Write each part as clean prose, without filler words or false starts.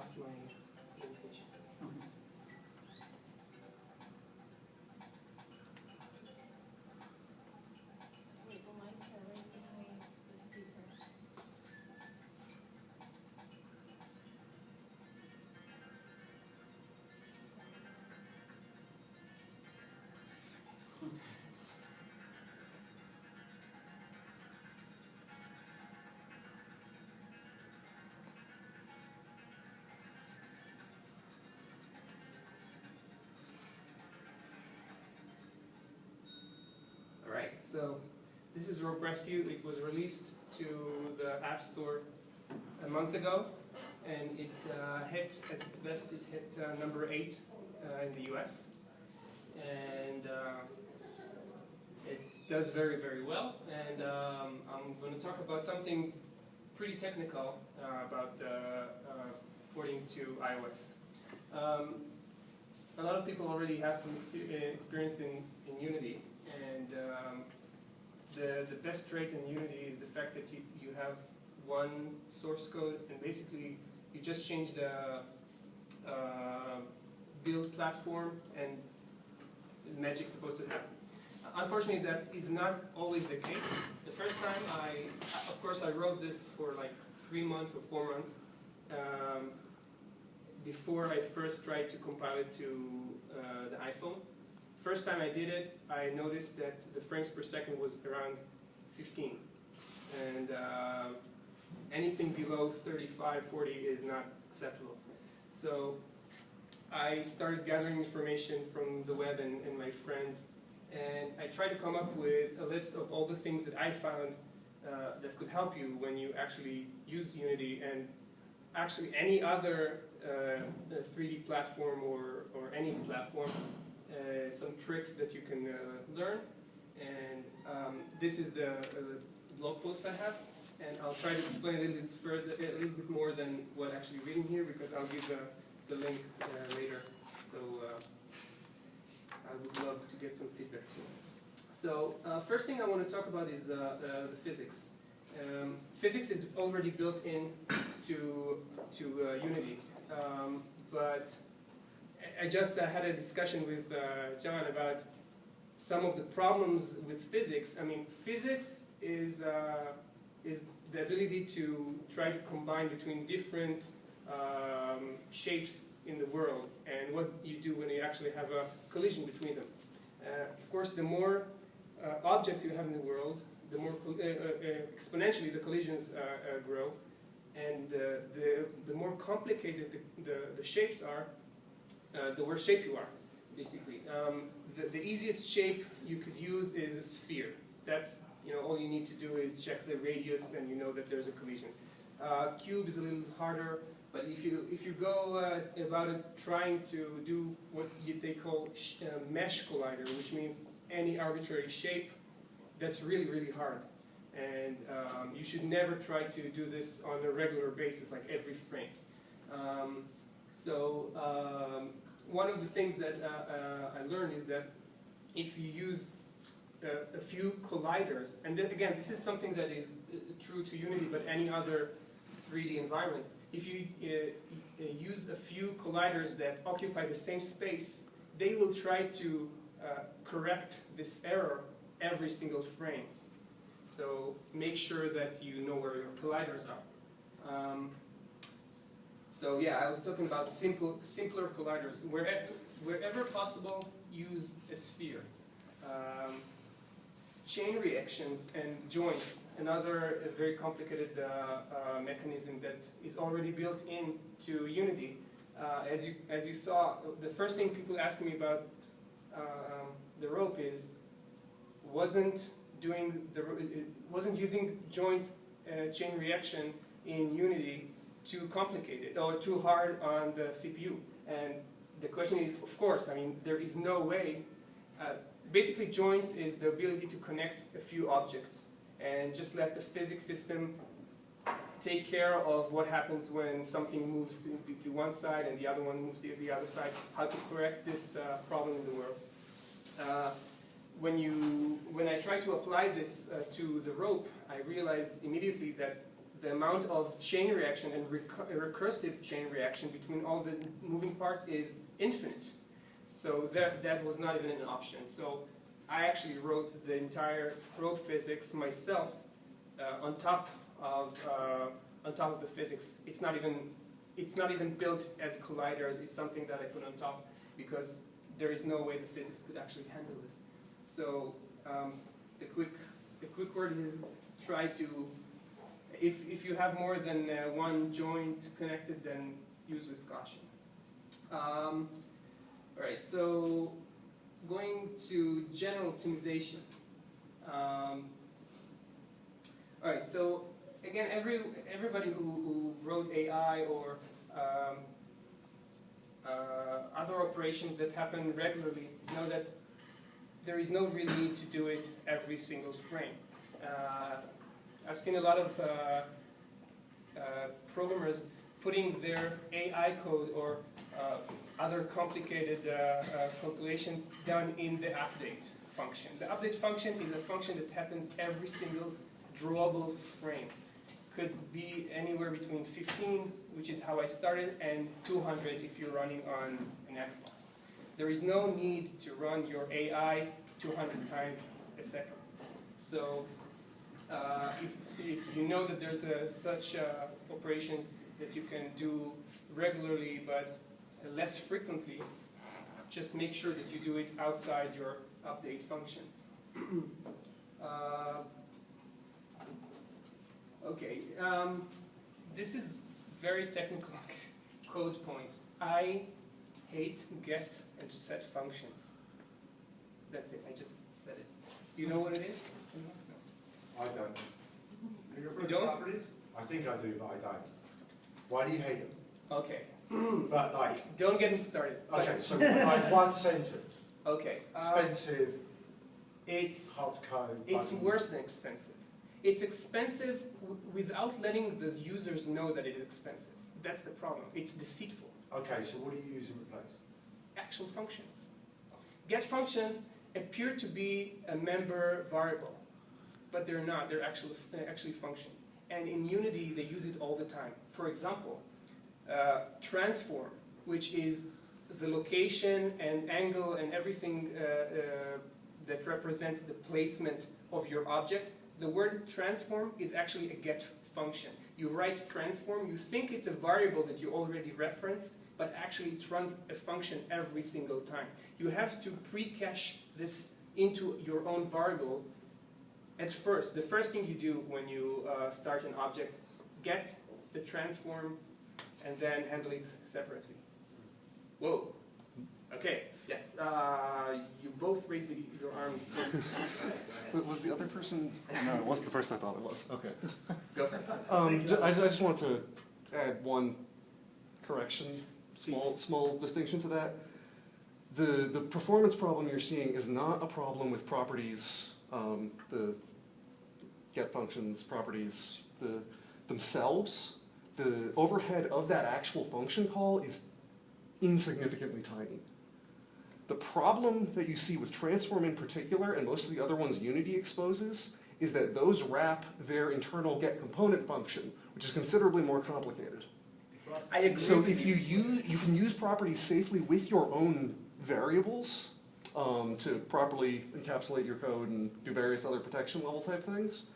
offline presentation. Wait, the lights are right behind the speaker. Alright, so this is Rope Rescue. It was released to the App Store a month ago, and it hit, at its best, it hit number 8 in the US. And it does very, very well. And I'm going to talk about something pretty technical about porting to iOS. A lot of people already have some experience in Unity, and the best trait in Unity is the fact that you have one source code, and basically you just change the build platform and the magic's supposed to happen. Unfortunately, that is not always the case. The first time of course I wrote this for like 3 months or 4 months before I first tried to compile it to the iPhone. First time I did it, I noticed that the frames per second was around 15. And anything below 35, 40 is not acceptable. So I started gathering information from the web and my friends, and I tried to come up with a list of all the things that I found that could help you when you actually use Unity and actually any other 3D platform or any platform, some tricks that you can learn. And this is the blog post I have, and I'll try to explain a little bit further, a little bit more than what actually reading here, because I'll give the link later. So I would love to get some feedback too. So first thing I want to talk about is the physics. Physics is already built in to Unity, but I just had a discussion with John about some of the problems with physics. I mean, physics is the ability to try to combine between different shapes in the world and what you do when you actually have a collision between them. Of course, the more objects you have in the world, the more exponentially the collisions grow, and the more complicated the shapes are, the worse shape you are, basically. The easiest shape you could use is a sphere. That's, all you need to do is check the radius and you know that there's a collision. Cube is a little harder, but if you go about it trying to do what they call mesh collider, which means any arbitrary shape, that's really, really hard. And you should never try to do this on a regular basis, like every frame. One of the things that I learned is that if you use a few colliders, and then again, this is something that is true to Unity, but any other 3D environment, if you use a few colliders that occupy the same space, they will try to correct this error every single frame. So make sure that you know where your colliders are. So yeah, I was talking about simpler colliders. Wherever possible, use a sphere. Chain reactions and joints, another very complicated mechanism that is already built into Unity. As you saw, the first thing people ask me about the rope is wasn't using joints chain reaction in Unity too complicated or too hard on the CPU? And the question is, of course, I mean, there is no way. Basically, joints is the ability to connect a few objects and just let the physics system take care of what happens when something moves to one side and the other one moves to the other side, how to correct this problem in the world. When I tried to apply this to the rope, I realized immediately that the amount of chain reaction and recursive chain reaction between all the moving parts is infinite. So that was not even an option. So I actually wrote the entire probe physics myself on top of the physics. It's not even built as colliders. It's something that I put on top because there is no way the physics could actually handle this. So the quick word is try to, if you have more than one joint connected, then use with caution. All right, so going to general optimization. All right, so again, everybody who wrote AI or other operations that happen regularly know that there is no real need to do it every single frame. I've seen a lot of programmers putting their AI code or other complicated calculations done in the update function. The update function is a function that happens every single drawable frame. Could be anywhere between 15, which is how I started, and 200 if you're running on an Xbox. There is no need to run your AI 200 times a second. So if you know that there's such operations that you can do regularly but less frequently, just make sure that you do it outside your update functions. Okay, this is very technical code point. I hate get and set functions. That's it, I just said it. You know what it is? I don't. You don't? Properties? I think I do, but I don't. Why do you hate them? Okay. But like, Don't get me started. okay, so like one sentence. Okay. Expensive, It's hard to code. it's button. worse than expensive. It's expensive without letting the users know that it is expensive. That's the problem. It's deceitful. Okay, so what do you use in place? Actual functions. Get functions appear to be a member variable, but they're not. They're actually functions. And in Unity, they use it all the time. For example, transform, which is the location and angle and everything that represents the placement of your object. The word transform is actually a get function. You write transform, you think it's a variable that you already referenced, but actually it runs a function every single time. You have to pre-cache this into your own variable at first. The first thing you do when you start an object, get the transform and then handle it separately. Whoa. Okay, yes. You both raised your arms. Was the other person? No, it wasn't the person I thought it was. Okay. Go for it. I just want to add one correction, small distinction to that. The performance problem you're seeing is not a problem with properties, the get functions, properties themselves. The overhead of that actual function call is insignificantly tiny. The problem that you see with transform in particular, and most of the other ones Unity exposes, is that those wrap their internal get component function, which is considerably more complicated. I agree. So if you can use properties safely with your own variables to properly encapsulate your code and do various other protection level type things.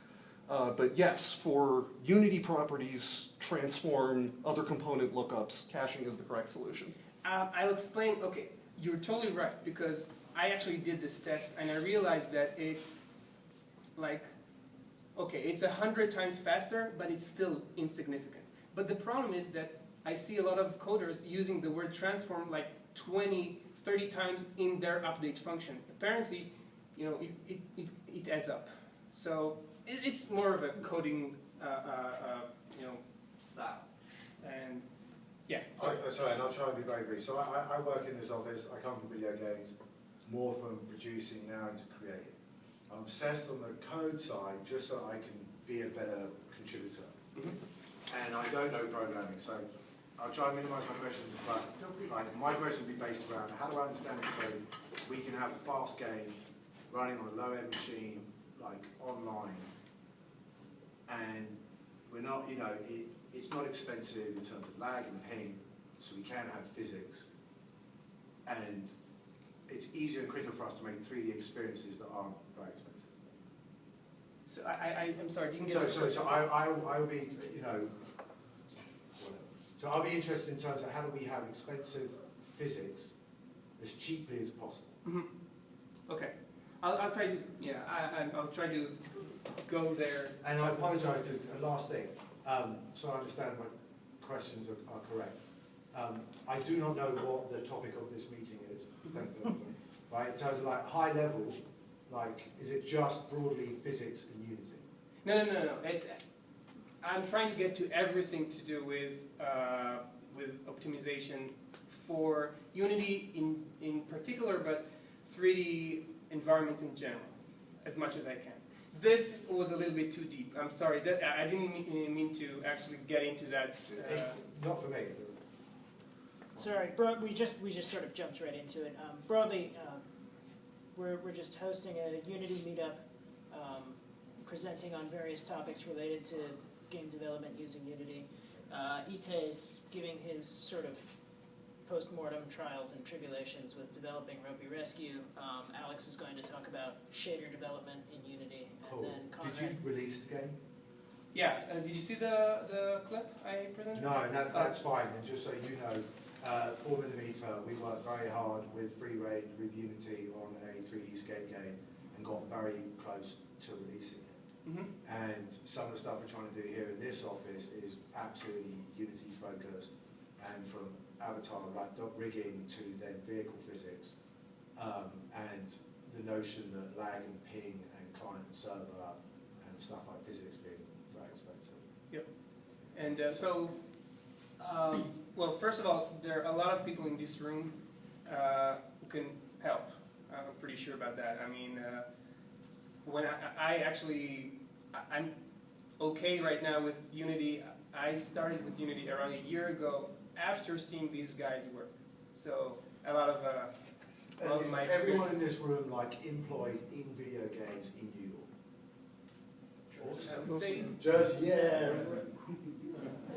But yes, for Unity properties, transform, other component lookups, caching is the correct solution. I'll explain. Okay, you're totally right, because I actually did this test and I realized that it's like, okay, it's 100 times faster, but it's still insignificant. But the problem is that I see a lot of coders using the word transform like 20, 30 times in their update function. Apparently, you know, it adds up. So it's more of a coding, you know, style. And yeah. Sorry, and I'll try and be very brief. So I work in this office. I come from video games, more from producing now into creating. I'm obsessed on the code side just so I can be a better contributor. And I don't know programming, so I'll try and minimize my questions, but like, my question will be based around how do I understand it so we can have a fast game running on a low-end machine, like online, and we're not, you know, it's not expensive in terms of lag and ping, so we can have physics, and it's easier and quicker for us to make 3D experiences that aren't very expensive. So I'm sorry, you can get So I will be, you know, so I'll be interested in terms of how do we have expensive physics as cheaply as possible. Mm-hmm. Okay, I'll try to, yeah, I'll try to go there. And I apologise, just a last thing, so I understand my questions are correct. I do not know what the topic of this meeting is, right? In terms of like high level, like, is it just broadly physics and Unity? No. I'm trying to get to everything to do with optimization for Unity in particular, but 3D environments in general, as much as I can. This was a little bit too deep. I'm sorry. I didn't mean to actually get into that. Not for me. Sorry, we just sort of jumped right into it. Broadly, we're just hosting a Unity meetup, presenting on various topics related to game development using Unity. Itay is giving his sort of post-mortem trials and tribulations with developing Ropey Rescue. Alex is going to talk about shader development in Unity. Cool. And then Conrad. Did you release the game? Yeah. Did you see the clip I presented? No, that's fine. And just so you know, 4mm, we worked very hard with free range with Unity on a 3D escape game and got very close to releasing it. Mm-hmm. And some of the stuff we're trying to do here in this office is absolutely Unity focused, and from avatar like dot rigging to then vehicle physics, and the notion that lag and ping and client and server and stuff like physics being very expensive. Yep. And well, first of all, there are a lot of people in this room who can help. I'm pretty sure about that. I mean, when I'm okay right now with Unity. I started with Unity around a year ago after seeing these guys work. So a lot of my experience. Everyone in this room like employed in video games in New York. I would say, Just yeah.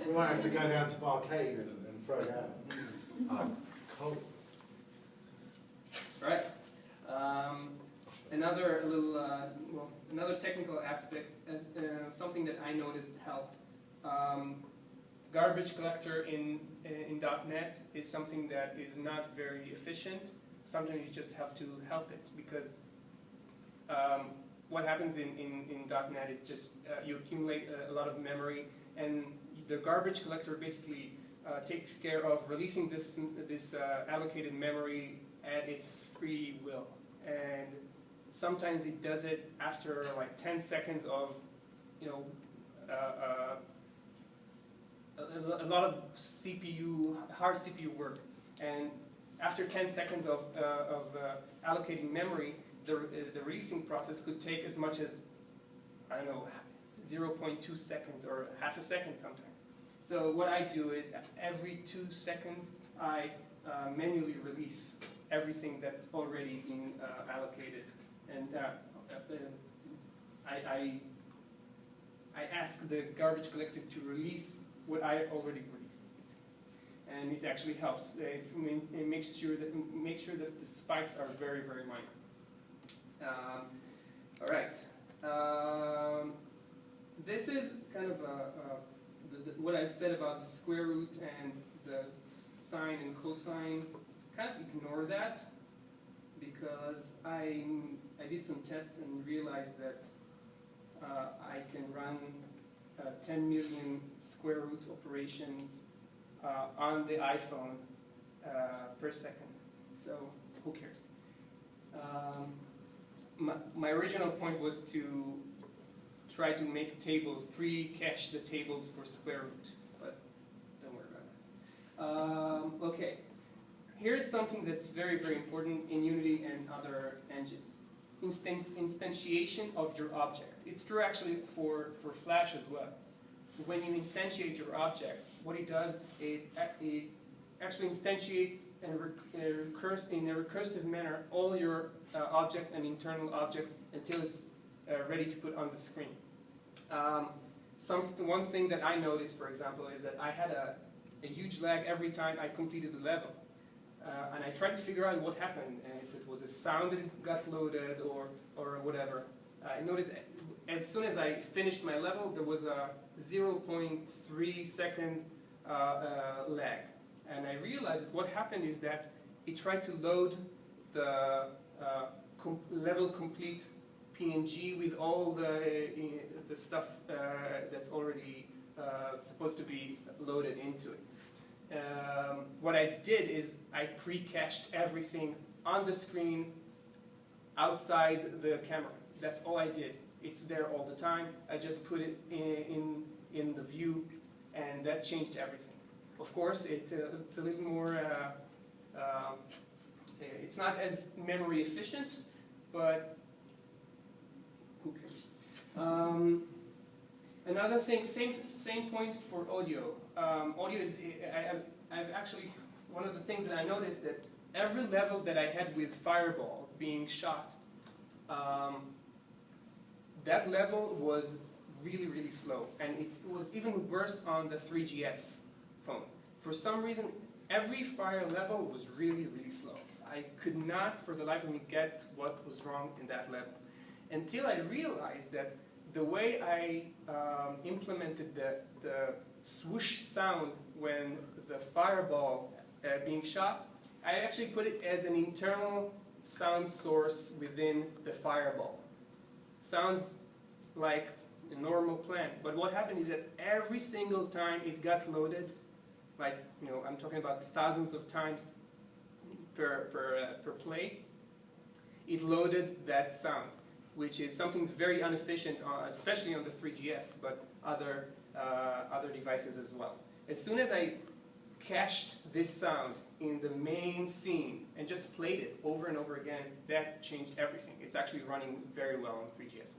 We might have to go down to Barcade and throw it out. Cool. right. Another little, another technical aspect, something that I noticed helped. Garbage collector in .NET is something that is not very efficient. Sometimes you just have to help it because what happens in .NET is just you accumulate a lot of memory, and the garbage collector basically takes care of releasing this allocated memory at its free will. And sometimes it does it after like 10 seconds of, a lot of hard CPU work. And after 10 seconds of allocating memory, the releasing process could take as much as, I don't know, 0.2 seconds or half a second sometimes. So what I do is every 2 seconds I manually release everything that's already been allocated, and I ask the garbage collector to release what I already released, and it actually helps. It makes sure that the spikes are very, very minor. All right. This is kind of what I said about the square root and the sine and cosine. Kind of ignore that because I did some tests and realized that I can run 10 million square root operations on the iPhone per second. So who cares? My original point was to try to make tables, pre-cache the tables for square root, but don't worry about that. Okay, here's something that's very, very important in Unity and other engines. Instantiation of your object. It's true actually for Flash as well. When you instantiate your object, what it does, it actually instantiates in a recursive manner all your objects and internal objects until it's ready to put on the screen. one thing that I noticed, for example, is that I had a huge lag every time I completed the level. And I tried to figure out what happened, and if it was a sound that got loaded or whatever. I noticed as soon as I finished my level, there was a 0.3 second lag. And I realized that what happened is that it tried to load the level complete PNG with all the stuff that's already supposed to be loaded into it. What I did is I pre-cached everything on the screen outside the camera. That's all I did. It's there all the time. I just put it in the view, and that changed everything. Of course, it's a little more, it's not as memory efficient, but who cares? Another thing, same point for audio. Audio is, I've actually, one of the things that I noticed that every level that I had with fireballs being shot, that level was really, really slow. And it was even worse on the 3GS phone. For some reason, every fire level was really, really slow. I could not, for the life of me, get what was wrong in that level. Until I realized that the way I implemented the swoosh sound when the fireball being shot, I actually put it as an internal sound source within the fireball. Sounds like a normal plant, but what happened is that every single time it got loaded, like, you know, I'm talking about thousands of times per play, it loaded that sound, which is something very inefficient, especially on the 3GS, but other devices as well. As soon as I cached this sound in the main scene and just played it over and over again, that changed everything. It's actually running very well on 3GS.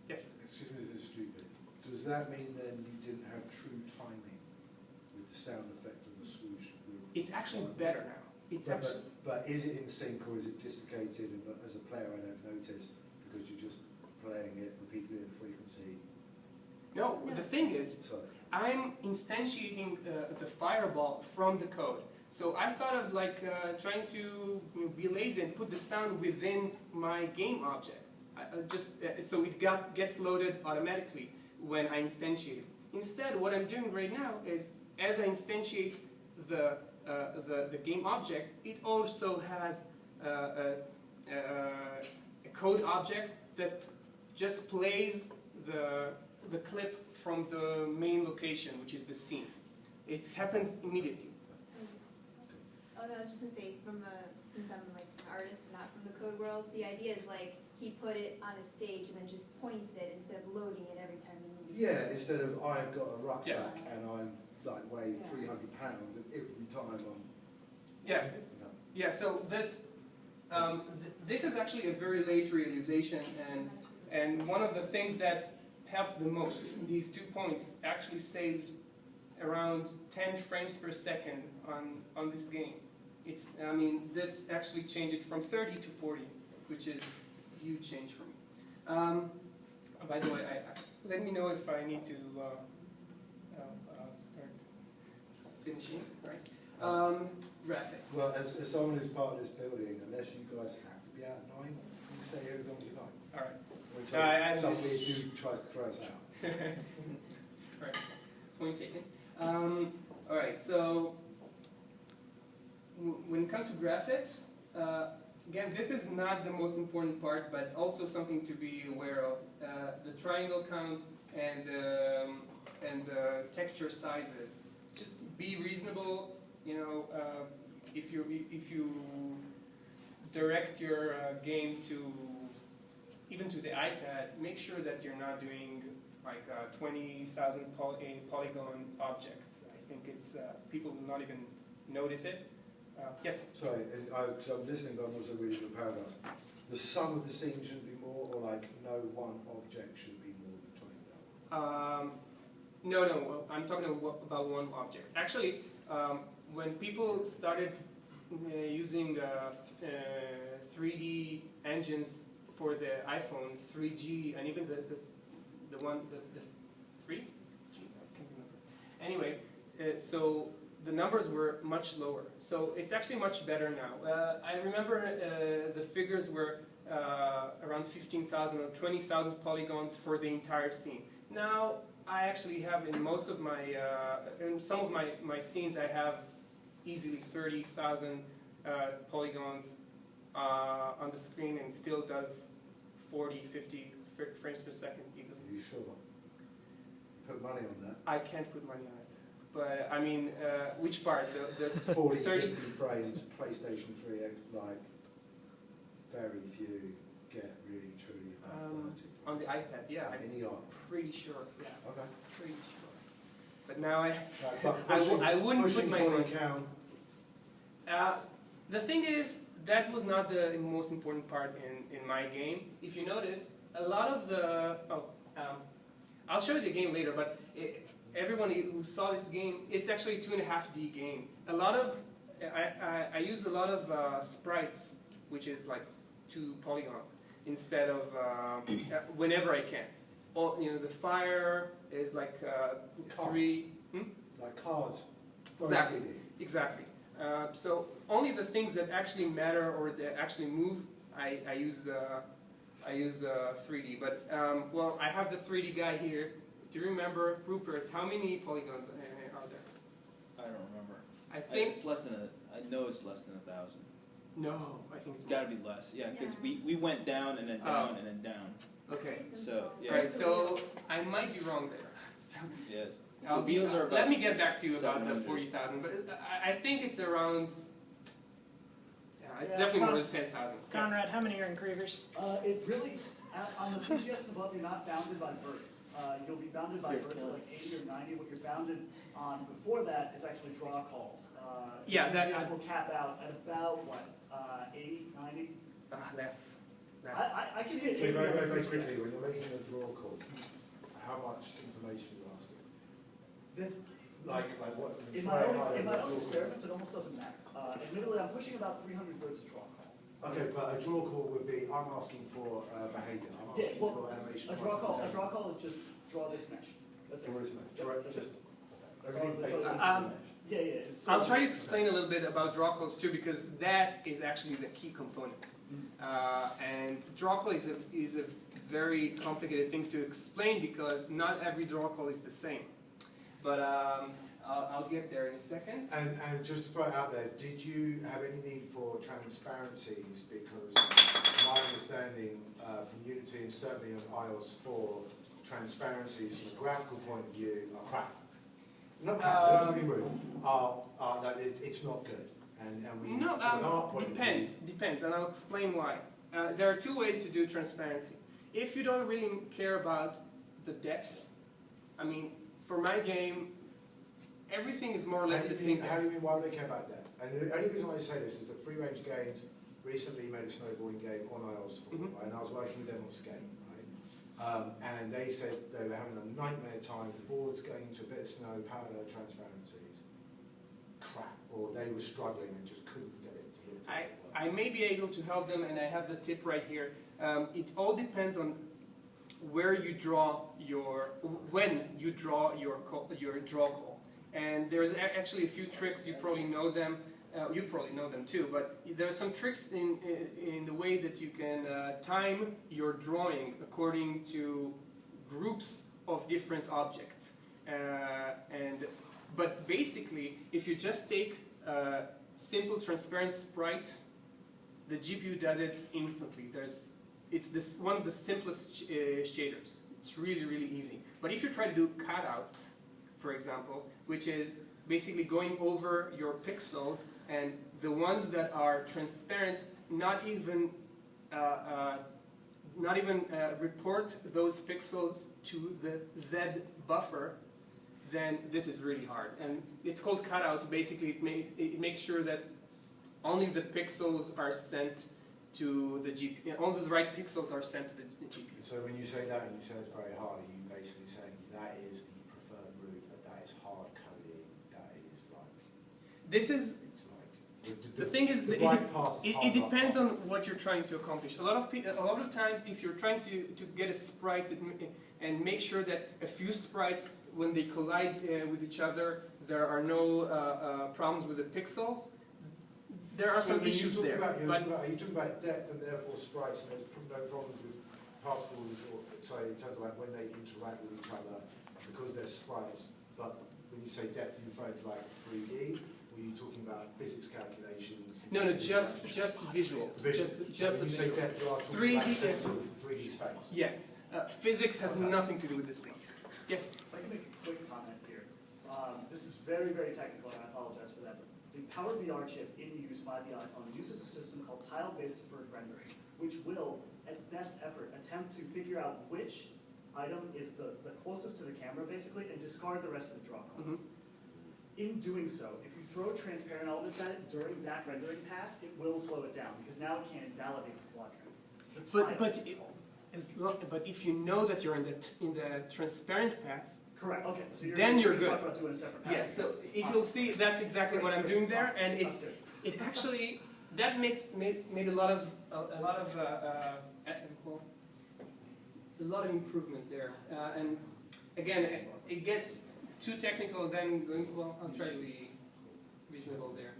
Yes? Excuse me, this is stupid. Does that mean then you didn't have true timing with the sound effect of the swoosh? It's actually better now. It's actually. But is it in sync or is it dislocated? And as a player, I don't notice because you're just playing it repeatedly in the frequency. No, the thing is, Sorry. I'm instantiating the fireball from the code. So I thought of like trying to be lazy and put the sound within my game object. So it gets loaded automatically when I instantiate. Instead, what I'm doing right now is, as I instantiate the game object, it also has a code object that just plays the clip from the main location, which is the scene. It happens immediately. Oh no, I was just gonna say, since I'm like an artist and not from the code world, the idea is like he put it on a stage and then just points it instead of loading it every time you move. Yeah, instead of I've got a rucksack and I'm like weigh 300 pounds and every time I'm. Yeah. Yeah. So this this is actually a very late realization, and one of the things that helped the most, these 2 points actually saved around 10 frames per second on this game. I mean, this actually changed it from 30 to 40, which is a huge change for me. By the way, let me know if I need to start finishing, right? Graphics. Well, as someone who's part of this building, unless you guys have to be out at 9, you can stay here as long as you like. All right. Until some weird dude tries to throw us out. Right. Point taken. All right. So when it comes to graphics, again, this is not the most important part, but also something to be aware of. The triangle count and the texture sizes. Just be reasonable. You know, if you direct your game to even to the iPad, make sure that you're not doing like 20,000 polygon objects. I think it's people will not even notice it. Yes. Sorry, because I'm listening, but I'm also reading the paragraph. The sum of the scene shouldn't be more, or like no one object should be more than 20,000. No, I'm talking about one object. Actually, when people started using 3D engines for the iPhone 3G and even the 3, Anyway, so the numbers were much lower. So it's actually much better now. I remember the figures were around 15,000 or 20,000 polygons for the entire scene. Now I actually have in most of my, in some of my scenes I have easily 30,000 polygons on the screen and still does 40, 50 frames per second easily. Are you sure? Put money on that. I can't put money on it. But I mean, which part? The 40, 30? 50 frames, PlayStation 3, like, very few get really, truly above 30. On the iPad, yeah, Any art. pretty sure, yeah, Okay. pretty sure. But now Right, but I wouldn't put pushing my body money. count. The thing is, that was not the most important part in my game. If you notice, a lot of the, I'll show you the game later, but everyone who saw this game, it's actually a 2.5D game. A lot of, I use a lot of sprites, which is like 2 polygons, instead of, whenever I can. Or, you know, the fire is like 3. Like cards. Exactly. Exactly. So only the things that actually matter or that actually move, I use 3D. But well, I have the 3D guy here. Do you remember, Rupert? How many polygons are there? I don't remember. I think it's less than I know it's less than 1,000. no. I think It's got to be less. Yeah, because we went down and then down and then down. Okay. So, yeah. Right. So I might be wrong there. So, Yeah. I'll The wheels are about let me get back to you about the 700. 40,000. But I think it's around. Yeah, it's Yeah, definitely more than 10,000. Conrad, how many are in Kriegers? It really, on the PGS and above, you're not bounded by verts. You'll be bounded by verts like 80 or 90. What you're bounded on before that is actually draw calls. Yeah, that- PGS will cap out at about, what, 80, 90? Less. I can hit Wait, 80 on very PGS. quickly, when you're making a draw call, how much information are you asking? That's, Like what? in my own experiments, it almost doesn't matter. Admittedly, I'm pushing about 300 verts a draw call. Okay, but a draw call would be, I'm asking for behavior, I'm Yeah, asking well, for animation. A draw call is just draw this mesh. That's it. Draw this mesh. Yep, Draw- that's just- it. Everything That's all- baked that's into all- the mesh. Yeah, yeah. it's- I'll try to explain a little bit about draw calls too, because that is actually the key component. And draw call is a very complicated thing to explain because not every draw call is the same. But I'll get there in a second. And just to throw it out there, did you have any need for transparencies? Because my understanding from Unity and certainly on iOS 4, transparencies from a graphical point of view are crap. Not crap, don't get me wrong, that it's not good. And we, No, from an art point of view, depends, and I'll explain why. There are 2 ways to do transparency. If you don't really care about the depth, I mean, for my game, everything is more or less the same How do depth. you mean, why would they care about that? And the only reason why I say this is that Free Range Games recently made a snowboarding game on iOS 4, Mhm. right? And I was working with them on skate, right? And they said they were having a nightmare time, the boards going into a bit of snow, powder transparencies, crap, or they were struggling and just couldn't get it to look right. I may be able to help them, and I have the tip right here. It all depends on where you draw when you draw your draw call. And there's actually a few tricks, you probably know them. You probably know them too, but there are some tricks in the way that you can time your drawing according to groups of different objects. But basically, if you just take a simple transparent sprite, the GPU does it instantly. It's one of the simplest shaders. It's really, really easy. But if you try to do cutouts, for example, which is basically going over your pixels and the ones that are transparent, not even report those pixels to the Z buffer, then this is really hard. And it's called cutout. Basically, it makes sure that only the pixels are sent to the GPU, only the right pixels are sent to the GPU. So when you say that and you say it's very hard, are you basically saying that is the preferred route, that is hard coding, that is like... This is, It's like... the thing is, the right part is hard, it depends right on what you're trying to accomplish. A lot of times, if you're trying to get a sprite and make sure that a few sprites when they collide with each other, there are no problems with the pixels. There are some issues there. You talk about depth and therefore sprites, and there's no problems with particles, or sorry, in terms of like when they interact with each other because they're sprites. But when you say depth, are you referring to like 3D? Or are you talking about physics calculations? No, just visuals. Just when the you say visual. depth, you are talking 3D about sense of 3D space. Yes. Physics has nothing to do with this thing. Yes. If I can make a quick comment here. This is very, very technical, and I apologize for that. But the Power VR chip in use by the iPhone uses a system called tile-based deferred rendering, which will, at best effort, attempt to figure out which item is the closest to the camera, basically, and discard the rest of the draw calls. In doing so, if you throw transparent elements at it during that rendering pass, it will slow it down, because now it can't invalidate the quadrant. But if you know that you're in the transparent path, correct. Okay. So then you're good. good. Talk about doing a separate pass. yeah. So if you'll see, that's exactly what I'm doing there, and it actually that made a lot of improvement there. And again, it gets too technical. Then well, I'll try to be reasonable there.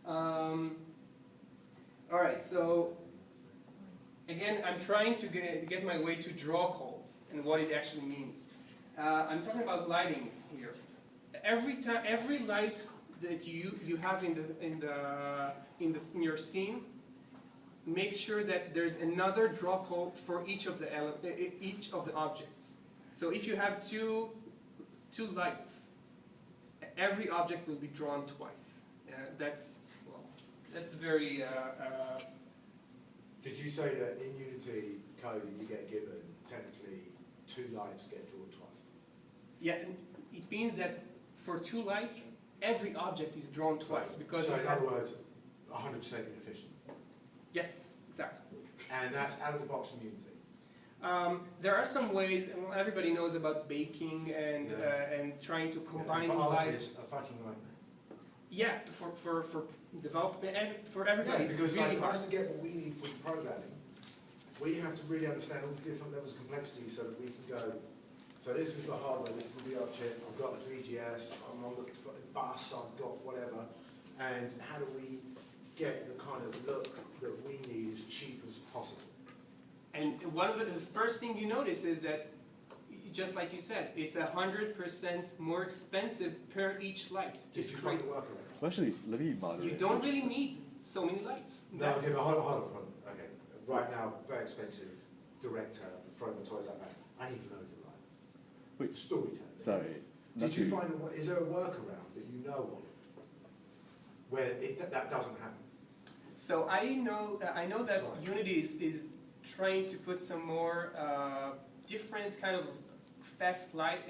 All right. So again, I'm trying to get my way to draw calls and what it actually means. I'm talking about lighting here. Every light that you have in your scene, make sure that there's another draw call for each of the objects. So if you have two lights, every object will be drawn twice. That's very. Did you say that in Unity code you get given, technically, 2 lights get drawn twice? Yeah, it means that for 2 lights, every object is drawn twice because. So in other words, 100% inefficient. Yes, exactly. And that's out of the box from Unity. There are some ways, and everybody knows about baking and trying to combine lights. It's a fucking nightmare. Yeah, for development, for everybody, it's because really for hard. us to get what we need for the programming, we have to really understand all the different levels of complexity so that we can go, so this is the hardware, this is the VR chip, I've got a 3GS, I'm on the bus, I've got whatever, and how do we get the kind of look that we need as cheap as possible? And one of the first thing you notice is that, just like you said, it's 100% more expensive per each light. Did you find the workaround? Well, actually, let me moderate. You don't really need so many lights. No, okay, but hold on. Okay, right now, very expensive director, throwing the toys out back. I need loads of lights. Wait, Storytelling. sorry. Did you find, is there a workaround that you know of where that doesn't happen? So I know that Unity is trying to put some more different kind of fast light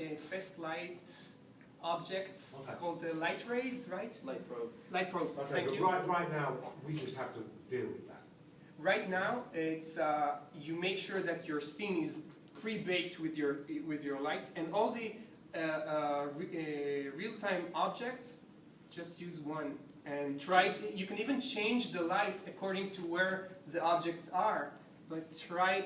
objects called light rays, right? Light probe. Light probes. Okay, Thank but you. right now, we just have to deal with that. Right now, it's you make sure that your scene is pre-baked with your lights, and all the real-time objects, just use one and try to. You can even change the light according to where the objects are. But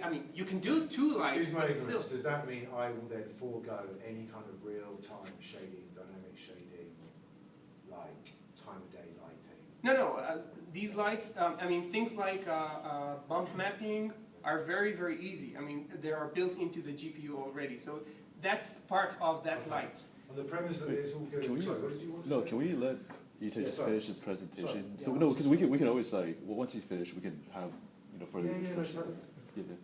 I mean, you can do 2 lights. Excuse my but ignorance, still. does that mean I will then forego any kind of real-time shading, dynamic shading, like time of day lighting? No. These lights, I mean, things like bump mapping are very, very easy. I mean, they are built into the GPU already. So that's part of that light. On the premise that it's all good. Can we, Sorry, what did you want to no, say? can we let Itay just sorry. finish his presentation? Sorry. So Yeah, no, because we can always like, well, once he's finished, we can have further discussion. totally.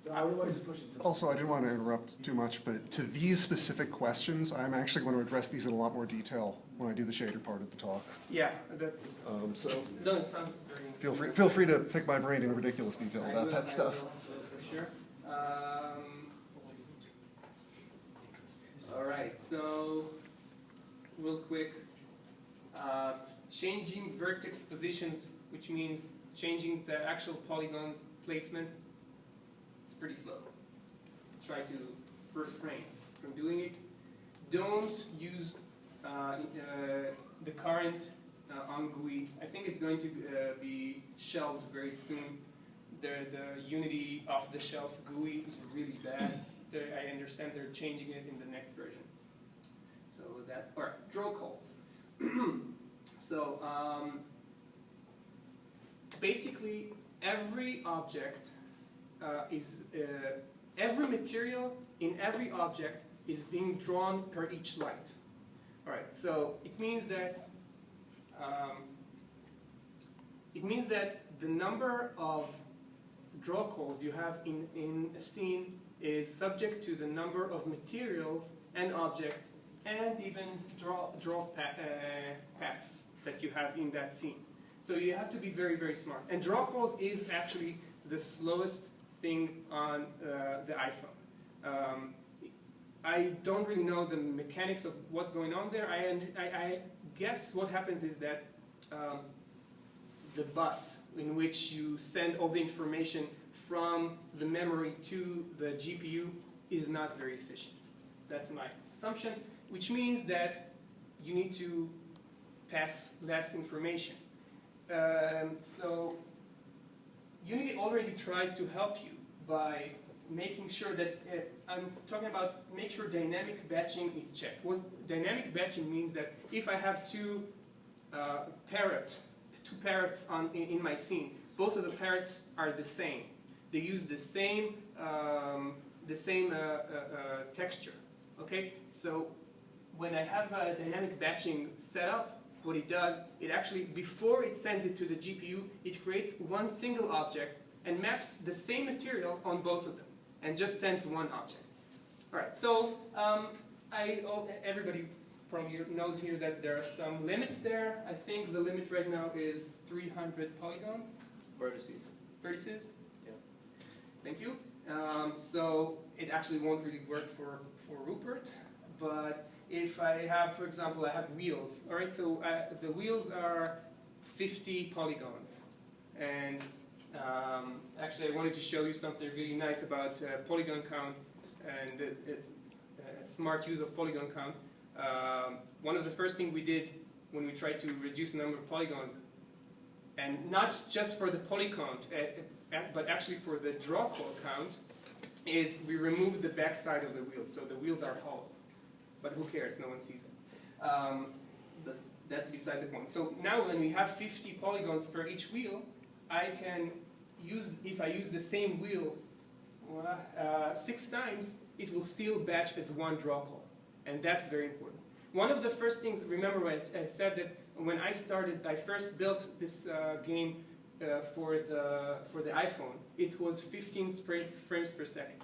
Yeah. I always push it to. Also, I didn't want to interrupt too much, but to these specific questions, I'm actually going to address these in a lot more detail when I do the shader part of the talk. Yeah, that's. So No, it sounds very. feel free to pick my brain in ridiculous detail about that stuff. I will, for sure. All right, so real quick, changing vertex positions, which means changing the actual polygon placement. It's pretty slow. Try to refrain from doing it. Don't use the current on GUI. I think it's going to be shelved very soon. The Unity off-the-shelf GUI is really bad. I understand they're changing it in the next version. So that, or draw calls. So basically every object every material in every object is being drawn per each light. All right, so it means that the number of draw calls you have in a scene is subject to the number of materials and objects and even draw paths that you have in that scene. So you have to be very, very smart. And draw calls is actually the slowest thing on the iPhone. I don't really know the mechanics of what's going on there. I guess what happens is that the bus in which you send all the information from the memory to the GPU is not very efficient. That's my assumption, which means that you need to pass less information. So Unity already tries to help you by making sure that, I'm talking about make sure dynamic batching is checked. Dynamic batching means that if I have two parrots in my scene, both of the parrots are the same. They use the same texture. Okay, so when I have a dynamic batching set up, what it does, it actually, before it sends it to the GPU, it creates one single object and maps the same material on both of them, and just sends one object. All right, so everybody probably knows here that there are some limits there. I think the limit right now is 300 polygons. Vertices. Vertices? Yeah. Thank you. So it actually won't really work for Rupert, but if I have, for example, I have wheels. All right, so the wheels are 50 polygons, and actually I wanted to show you something really nice about polygon count and smart use of polygon count. One of the first things we did when we tried to reduce the number of polygons, and not just for the poly count, but actually for the draw call count, is we removed the back side of the wheels, so the wheels are hollow. But who cares? No one sees it. But that's beside the point. So now when we have 50 polygons per each wheel, I can use, if I use the same wheel 6 times, it will still batch as one draw call. And that's very important. One of the first things, remember when I said that when I started, I first built this game for the iPhone. It was 15 frames per second.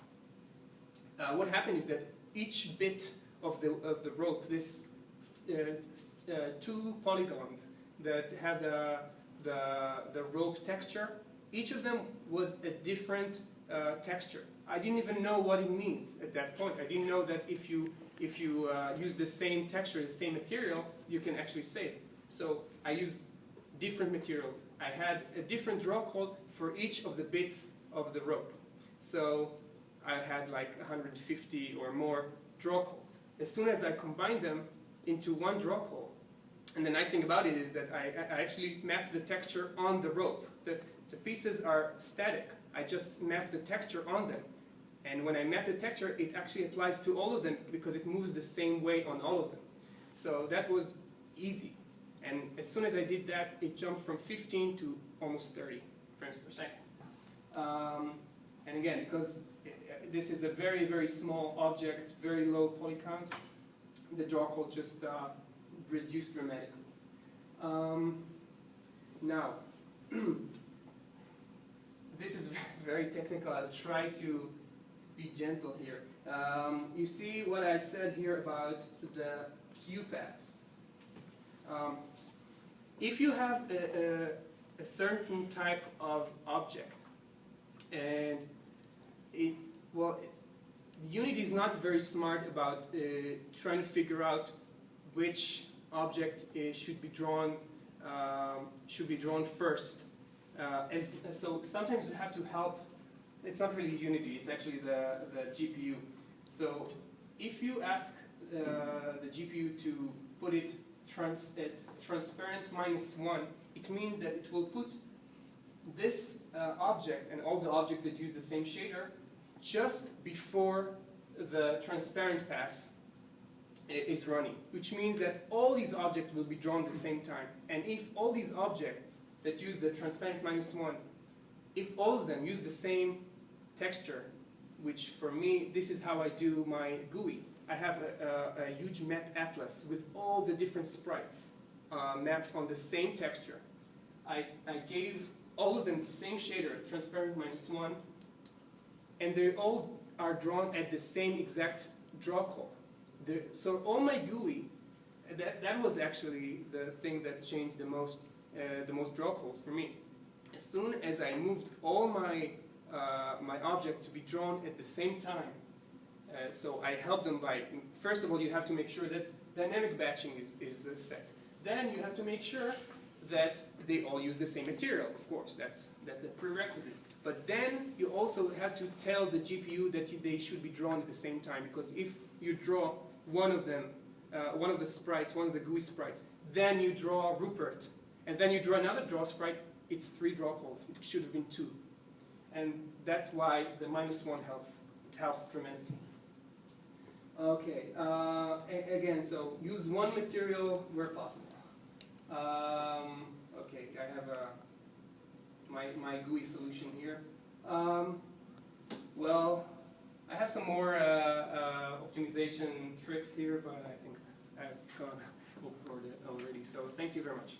What happened is that each bit of the rope, this 2 polygons that have the rope texture, each of them was a different texture. I didn't even know what it means at that point. I didn't know that if you use the same texture, the same material, you can actually save it. So I used different materials. I had a different draw call for each of the bits of the rope. So I had like 150 or more draw calls. As soon as I combined them into one draw call, and the nice thing about it is that I actually mapped the texture on the rope. The pieces are static. I just map the texture on them. And when I map the texture, it actually applies to all of them because it moves the same way on all of them. So that was easy. And as soon as I did that, it jumped from 15 to almost 30 frames per second. And again, because this is a very, very small object, very low poly count, the draw call just reduced dramatically. Now, this is very technical. I'll try to be gentle here. You see what I said here about the queue paths. If you have a certain type of object, and Unity is not very smart about trying to figure out which object should be drawn first. So sometimes you have to help. It's not really Unity, it's actually the GPU. So if you ask the GPU to put it transparent -1, it means that it will put this object and all the objects that use the same shader just before the transparent pass is running, which means that all these objects will be drawn at the same time. And if all these objects that use the transparent -1, if all of them use the same texture, which for me, this is how I do my GUI. I have a huge map atlas with all the different sprites mapped on the same texture. I gave all of them the same shader, transparent -1, and they all are drawn at the same exact draw call. So all my GUI, that was actually the thing that changed the most draw calls for me. As soon as I moved all my object to be drawn at the same time, so I helped them by, first of all, you have to make sure that dynamic batching is set. Then you have to make sure that they all use the same material, of course, that's the prerequisite. But then you also have to tell the GPU that they should be drawn at the same time, because if you draw one of them, one of the sprites, one of the GUI sprites, then you draw Rupert, and then you draw another draw sprite, it's 3 draw calls. It should have been 2. And that's why the -1 helps. It helps tremendously. Okay, again, so use one material where possible. Okay, I have my GUI solution here. Well, I have some more optimization tricks here, but I think I've gone over it already. So thank you very much.